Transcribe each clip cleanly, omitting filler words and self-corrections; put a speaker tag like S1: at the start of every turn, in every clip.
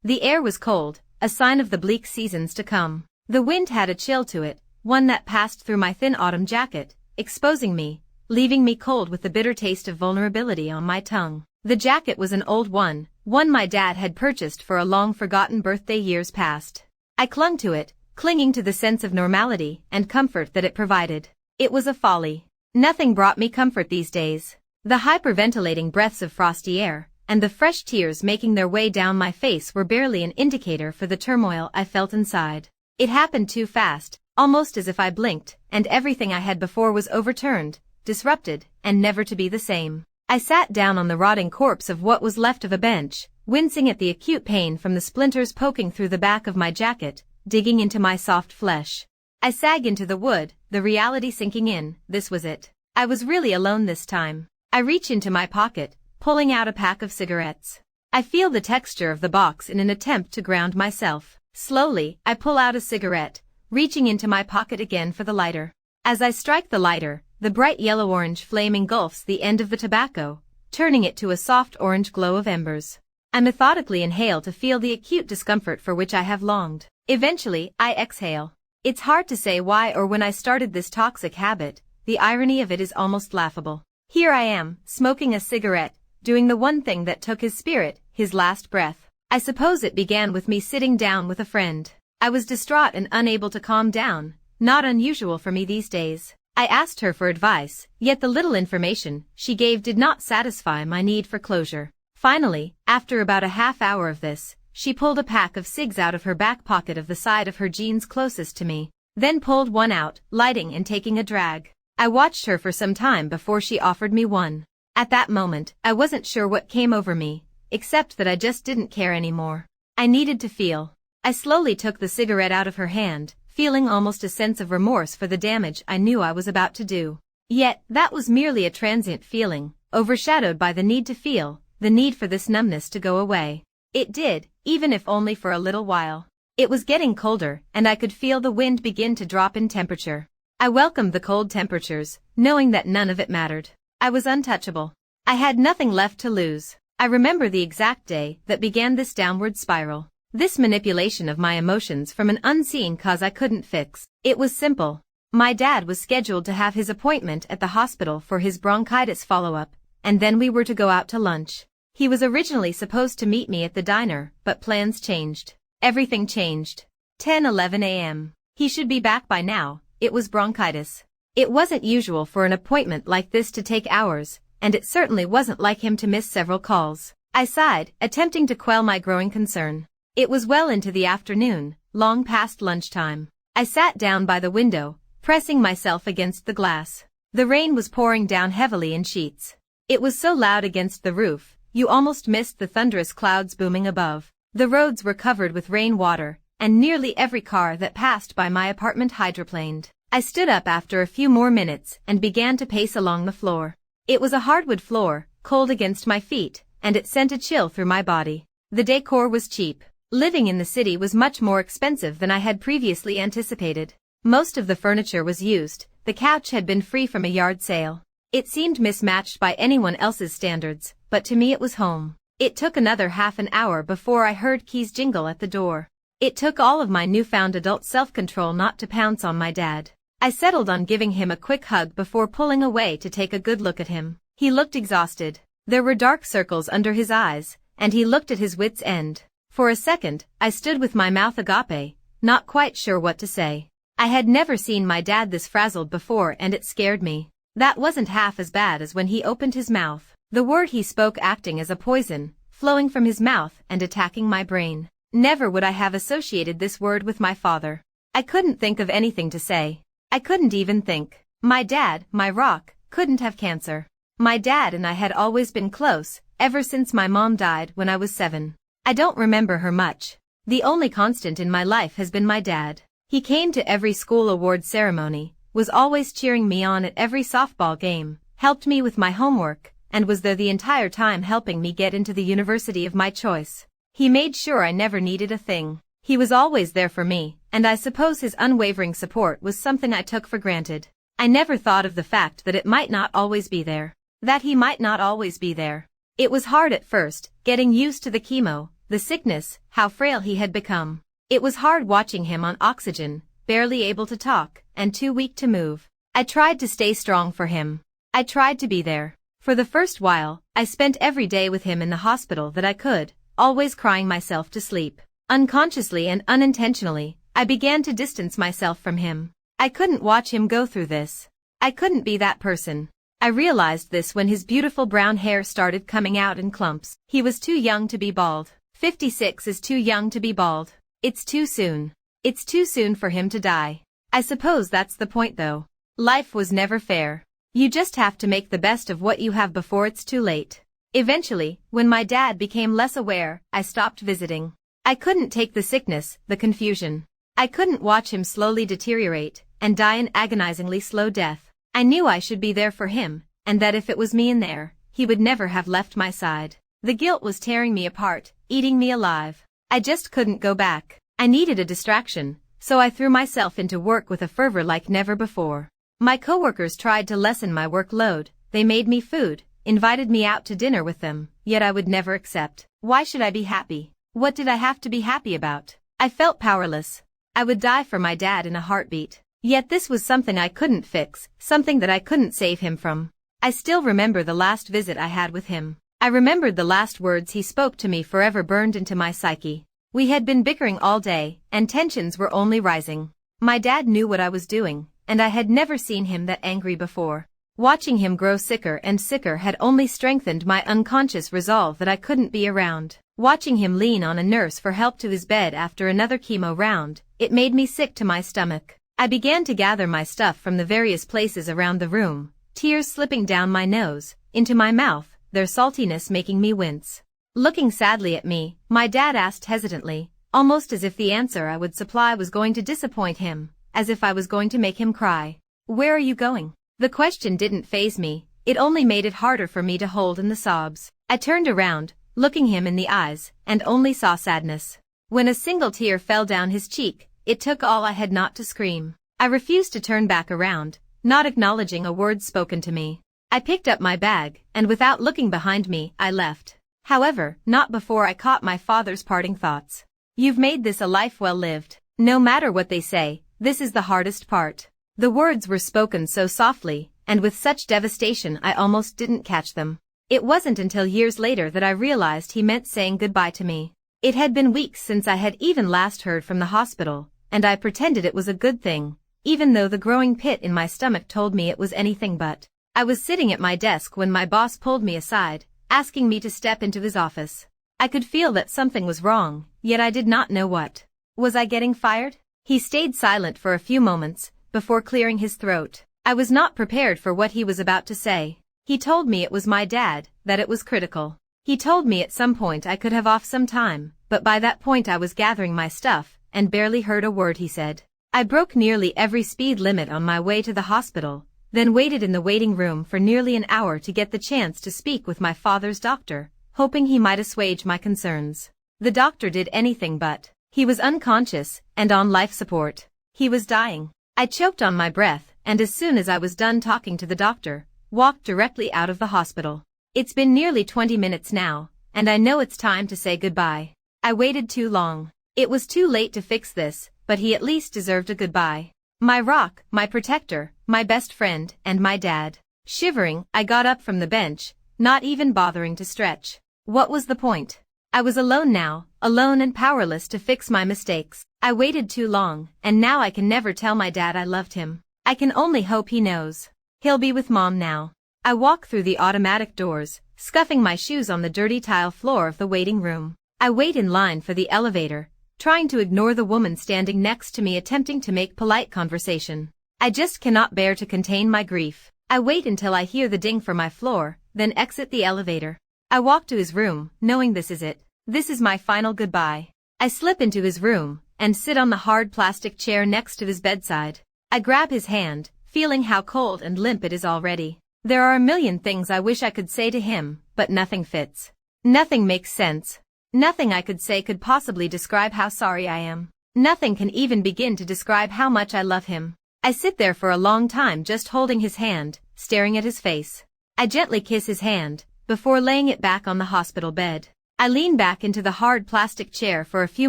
S1: The air was cold, a sign of the bleak seasons to come. The wind had a chill to it, one that passed through my thin autumn jacket, exposing me, leaving me cold with the bitter taste of vulnerability on my tongue. The jacket was an old one my dad had purchased for a long-forgotten birthday years past. I clung to it, clinging to the sense of normality and comfort that it provided. It was a folly. Nothing brought me comfort these days. The hyperventilating breaths of frosty air, and the fresh tears making their way down my face were barely an indicator for the turmoil I felt inside. It happened too fast, almost as if I blinked, and everything I had before was overturned, disrupted, and never to be the same. I sat down on the rotting corpse of what was left of a bench, wincing at the acute pain from the splinters poking through the back of my jacket, digging into my soft flesh. I sagged into the wood, the reality sinking in. This was it. I was really alone this time. I reach into my pocket, pulling out a pack of cigarettes. I feel the texture of the box in an attempt to ground myself. Slowly, I pull out a cigarette, reaching into my pocket again for the lighter. As I strike the lighter, the bright yellow-orange flame engulfs the end of the tobacco, turning it to a soft orange glow of embers. I methodically inhale to feel the acute discomfort for which I have longed. Eventually, I exhale. It's hard to say why or when I started this toxic habit. The irony of it is almost laughable. Here I am, smoking a cigarette, doing the one thing that took his spirit, his last breath. I suppose it began with me sitting down with a friend. I was distraught and unable to calm down, not unusual for me these days. I asked her for advice, yet the little information she gave did not satisfy my need for closure. Finally, after about a half hour of this, she pulled a pack of cigs out of her back pocket of the side of her jeans closest to me, then pulled one out, lighting and taking a drag. I watched her for some time before she offered me one. At that moment, I wasn't sure what came over me, except that I just didn't care anymore. I needed to feel. I slowly took the cigarette out of her hand, feeling almost a sense of remorse for the damage I knew I was about to do. Yet, that was merely a transient feeling, overshadowed by the need to feel, the need for this numbness to go away. It did, even if only for a little while. It was getting colder, and I could feel the wind begin to drop in temperature. I welcomed the cold temperatures, knowing that none of it mattered. I was untouchable. I had nothing left to lose. I remember the exact day that began this downward spiral. This manipulation of my emotions from an unseen cause I couldn't fix. It was simple. My dad was scheduled to have his appointment at the hospital for his bronchitis follow-up, and then we were to go out to lunch. He was originally supposed to meet me at the diner, but plans changed. Everything changed. 10:11 a.m. He should be back by now. It was bronchitis. It wasn't usual for an appointment like this to take hours, and it certainly wasn't like him to miss several calls. I sighed, attempting to quell my growing concern. It was well into the afternoon, long past lunchtime. I sat down by the window, pressing myself against the glass. The rain was pouring down heavily in sheets. It was so loud against the roof, you almost missed the thunderous clouds booming above. The roads were covered with rainwater, and nearly every car that passed by my apartment hydroplaned. I stood up after a few more minutes and began to pace along the floor. It was a hardwood floor, cold against my feet, and it sent a chill through my body. The decor was cheap. Living in the city was much more expensive than I had previously anticipated. Most of the furniture was used, the couch had been free from a yard sale. It seemed mismatched by anyone else's standards, but to me it was home. It took another half an hour before I heard keys jingle at the door. It took all of my newfound adult self-control not to pounce on my dad. I settled on giving him a quick hug before pulling away to take a good look at him. He looked exhausted. There were dark circles under his eyes, and he looked at his wits' end. For a second, I stood with my mouth agape, not quite sure what to say. I had never seen my dad this frazzled before and it scared me. That wasn't half as bad as when he opened his mouth. The word he spoke acting as a poison, flowing from his mouth and attacking my brain. Never would I have associated this word with my father. I couldn't think of anything to say. I couldn't even think. My dad, my rock, couldn't have cancer. My dad and I had always been close, ever since my mom died when I was 7. I don't remember her much. The only constant in my life has been my dad. He came to every school award ceremony, was always cheering me on at every softball game, helped me with my homework, and was there the entire time helping me get into the university of my choice. He made sure I never needed a thing. He was always there for me, and I suppose his unwavering support was something I took for granted. I never thought of the fact that it might not always be there. That he might not always be there. It was hard at first, getting used to the chemo, the sickness, how frail he had become. It was hard watching him on oxygen, barely able to talk, and too weak to move. I tried to stay strong for him. I tried to be there. For the first while, I spent every day with him in the hospital that I could, always crying myself to sleep. Unconsciously and unintentionally, I began to distance myself from him. I couldn't watch him go through this. I couldn't be that person. I realized this when his beautiful brown hair started coming out in clumps. He was too young to be bald. 56 is too young to be bald. It's too soon. It's too soon for him to die. I suppose that's the point though. Life was never fair. You just have to make the best of what you have before it's too late. Eventually, when my dad became less aware, I stopped visiting. I couldn't take the sickness, the confusion. I couldn't watch him slowly deteriorate and die an agonizingly slow death. I knew I should be there for him, and that if it was me in there, he would never have left my side. The guilt was tearing me apart, eating me alive. I just couldn't go back. I needed a distraction, so I threw myself into work with a fervor like never before. My coworkers tried to lessen my workload. They made me food, invited me out to dinner with them, yet I would never accept. Why should I be happy? What did I have to be happy about? I felt powerless. I would die for my dad in a heartbeat. Yet this was something I couldn't fix, something that I couldn't save him from. I still remember the last visit I had with him. I remembered the last words he spoke to me forever burned into my psyche. We had been bickering all day, and tensions were only rising. My dad knew what I was doing, and I had never seen him that angry before. Watching him grow sicker and sicker had only strengthened my unconscious resolve that I couldn't be around. Watching him lean on a nurse for help to his bed after another chemo round, it made me sick to my stomach. I began to gather my stuff from the various places around the room, tears slipping down my nose, into my mouth, their saltiness making me wince. Looking sadly at me, my dad asked hesitantly, almost as if the answer I would supply was going to disappoint him, as if I was going to make him cry. "Where are you going?" The question didn't faze me, it only made it harder for me to hold in the sobs. I turned around, looking him in the eyes, and only saw sadness. When a single tear fell down his cheek, it took all I had not to scream. I refused to turn back around, not acknowledging a word spoken to me. I picked up my bag, and without looking behind me, I left. However, not before I caught my father's parting thoughts. "You've made this a life well lived. No matter what they say, this is the hardest part." The words were spoken so softly, and with such devastation I almost didn't catch them. It wasn't until years later that I realized he meant saying goodbye to me. It had been weeks since I had even last heard from the hospital, and I pretended it was a good thing, even though the growing pit in my stomach told me it was anything but. I was sitting at my desk when my boss pulled me aside, asking me to step into his office. I could feel that something was wrong, yet I did not know what. Was I getting fired? He stayed silent for a few moments, before clearing his throat. I was not prepared for what he was about to say. He told me it was my dad, that it was critical. He told me at some point I could have off some time, but by that point I was gathering my stuff, and barely heard a word he said. I broke nearly every speed limit on my way to the hospital, then waited in the waiting room for nearly an hour to get the chance to speak with my father's doctor, hoping he might assuage my concerns. The doctor did anything but. He was unconscious, and on life support. He was dying. I choked on my breath, and as soon as I was done talking to the doctor, walked directly out of the hospital. It's been nearly 20 minutes now, and I know it's time to say goodbye. I waited too long. It was too late to fix this, but he at least deserved a goodbye. My rock, my protector, my best friend, and my dad. Shivering, I got up from the bench, not even bothering to stretch. What was the point? I was alone now, alone and powerless to fix my mistakes. I waited too long, and now I can never tell my dad I loved him. I can only hope he knows. He'll be with Mom now. I walk through the automatic doors, scuffing my shoes on the dirty tile floor of the waiting room. I wait in line for the elevator, trying to ignore the woman standing next to me attempting to make polite conversation. I just cannot bear to contain my grief. I wait until I hear the ding for my floor, then exit the elevator. I walk to his room, knowing this is it. This is my final goodbye. I slip into his room, and sit on the hard plastic chair next to his bedside. I grab his hand, feeling how cold and limp it is already. There are a million things I wish I could say to him, but nothing fits. Nothing makes sense. Nothing I could say could possibly describe how sorry I am. Nothing can even begin to describe how much I love him. I sit there for a long time just holding his hand, staring at his face. I gently kiss his hand, before laying it back on the hospital bed. I lean back into the hard plastic chair for a few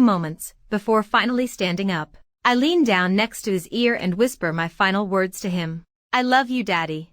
S1: moments, before finally standing up. I lean down next to his ear and whisper my final words to him. I love you, Daddy.